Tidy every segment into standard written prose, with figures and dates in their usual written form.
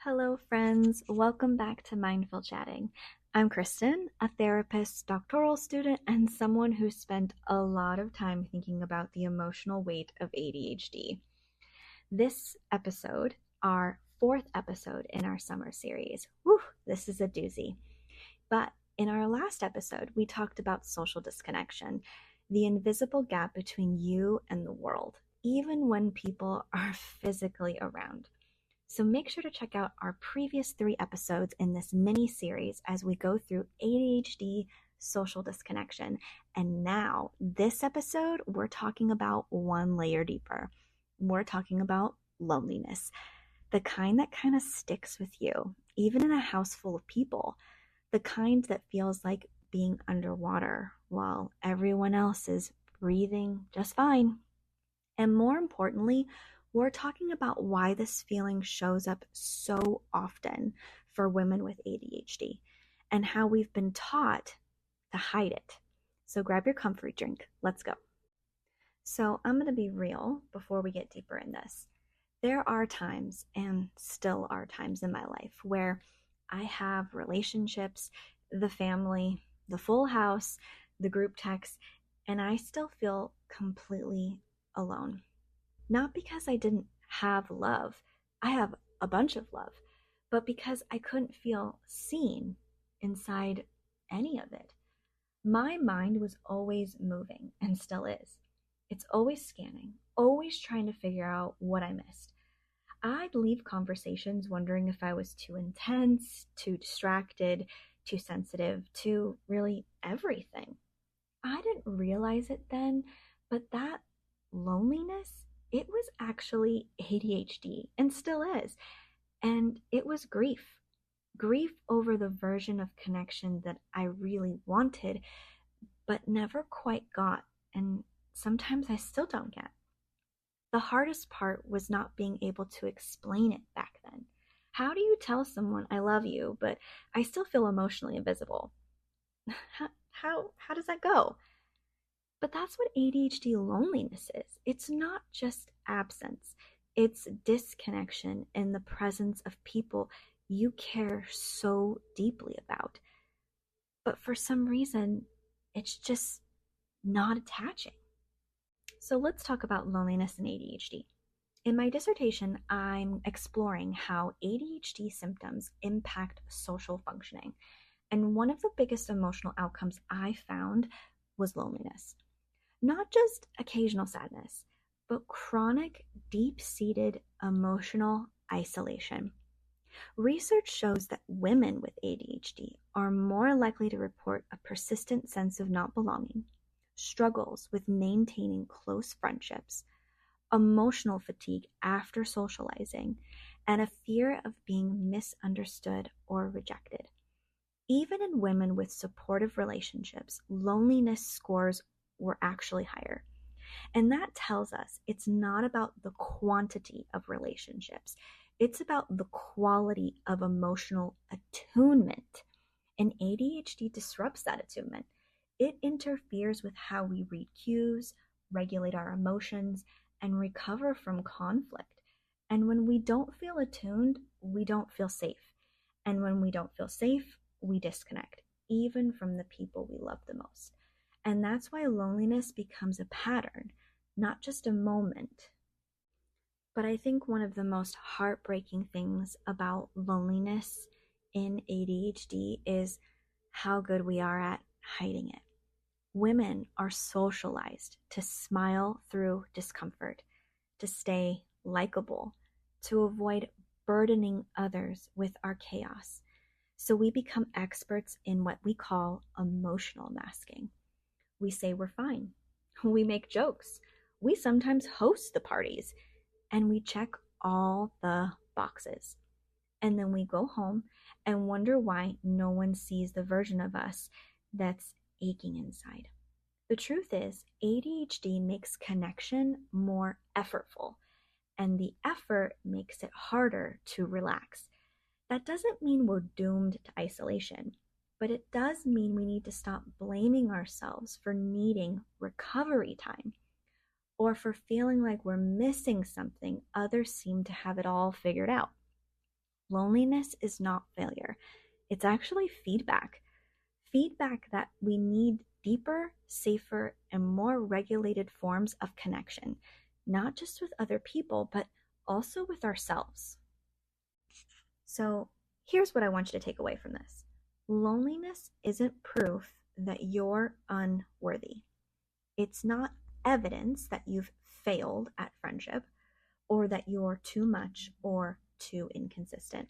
Hello, friends. Welcome back to Mindful Chatting. I'm Kristin, a therapist, doctoral student, and someone who spent a lot of time thinking about the emotional weight of ADHD. This episode, our fourth episode in our summer series. Whew, this is a doozy. But in our last episode, we talked about social disconnection, the invisible gap between you and the world, even when people are physically around. So make sure to check out our previous 3 episodes in this mini-series as we go through ADHD, social disconnection. And now, this episode, we're talking about one layer deeper. We're talking about loneliness, the kind that kind of sticks with you, even in a house full of people, the kind that feels like being underwater while everyone else is breathing just fine. And more importantly, we're talking about why this feeling shows up so often for women with ADHD and how we've been taught to hide it. So grab your comfort drink. Let's go. So I'm going to be real before we get deeper in this. There are times, and still are times in my life, where I have relationships, the family, the full house, the group text, and I still feel completely alone. Not because I didn't have love, I have a bunch of love, but because I couldn't feel seen inside any of it. My mind was always moving and still is. It's always scanning, always trying to figure out what I missed. I'd leave conversations wondering if I was too intense, too distracted, too sensitive, too really everything. I didn't realize it then, but that loneliness, it was actually ADHD and still is. And it was grief over the version of connection that I really wanted, but never quite got. And sometimes I still don't get. The hardest part was not being able to explain it back then. How do you tell someone I love you, but I still feel emotionally invisible? How does that go? But that's what ADHD loneliness is. It's not just absence, it's disconnection in the presence of people you care so deeply about. But for some reason, it's just not attaching. So let's talk about loneliness and ADHD. In my dissertation, I'm exploring how ADHD symptoms impact social functioning. And one of the biggest emotional outcomes I found was loneliness. Not just occasional sadness, but chronic, deep-seated emotional isolation. Research shows that women with ADHD are more likely to report a persistent sense of not belonging, struggles with maintaining close friendships, emotional fatigue after socializing, and a fear of being misunderstood or rejected. Even in women with supportive relationships, loneliness scores were actually higher. And that tells us it's not about the quantity of relationships, it's about the quality of emotional attunement. And ADHD disrupts that attunement. It interferes with how we read cues, regulate our emotions, and recover from conflict. And when we don't feel attuned, we don't feel safe. And when we don't feel safe, we disconnect, even from the people we love the most. And that's why loneliness becomes a pattern, not just a moment. But I think one of the most heartbreaking things about loneliness in ADHD is how good we are at hiding it. Women are socialized to smile through discomfort, to stay likable, to avoid burdening others with our chaos. So we become experts in what we call emotional masking. We say we're fine. We make jokes. We sometimes host the parties. And we check all the boxes. And then we go home and wonder why no one sees the version of us that's aching inside. The truth is, ADHD makes connection more effortful, and the effort makes it harder to relax. That doesn't mean we're doomed to isolation, but it does mean we need to stop blaming ourselves for needing recovery time or for feeling like we're missing something others seem to have it all figured out. Loneliness is not failure. It's actually feedback. Feedback that we need deeper, safer, and more regulated forms of connection, not just with other people, but also with ourselves. So here's what I want you to take away from this. Loneliness isn't proof that you're unworthy. It's not evidence that you've failed at friendship or that you're too much or too inconsistent.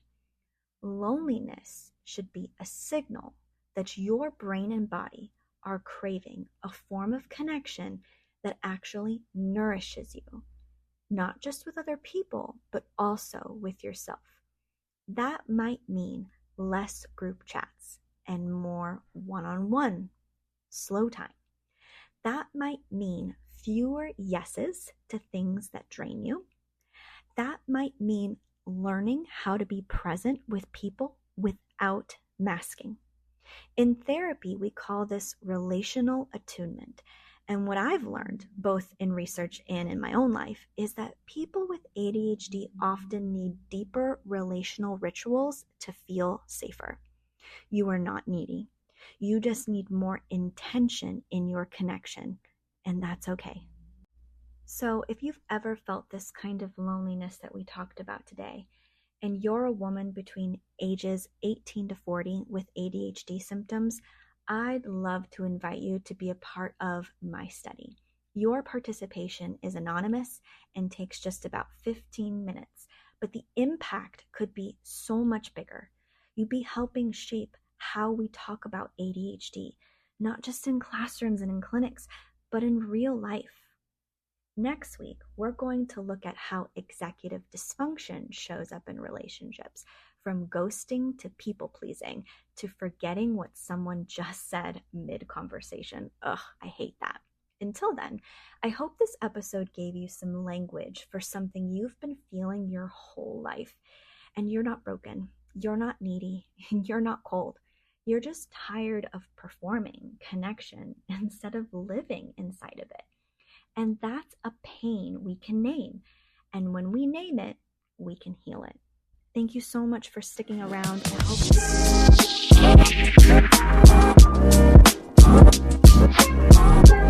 Loneliness should be a signal that your brain and body are craving a form of connection that actually nourishes you, not just with other people, but also with yourself. That might mean less group chats and more one-on-one slow time. That might mean fewer yeses to things that drain you. That might mean learning how to be present with people without masking. In therapy, we call this relational attunement. And what I've learned, both in research and in my own life, is that people with ADHD often need deeper relational rituals to feel safer. You are not needy. You just need more intention in your connection, and that's okay. So if you've ever felt this kind of loneliness that we talked about today, and you're a woman between ages 18 to 40 with ADHD symptoms, I'd love to invite you to be a part of my study. Your participation is anonymous and takes just about 15 minutes, but the impact could be so much bigger. You'd be helping shape how we talk about ADHD, not just in classrooms and in clinics, but in real life. Next week, we're going to look at how executive dysfunction shows up in relationships, from ghosting to people-pleasing to forgetting what someone just said mid-conversation. Ugh, I hate that. Until then, I hope this episode gave you some language for something you've been feeling your whole life. And you're not broken, you're not needy, you're not cold. You're just tired of performing connection instead of living inside of it. And that's a pain we can name. And when we name it, we can heal it. Thank you so much for sticking around. I hope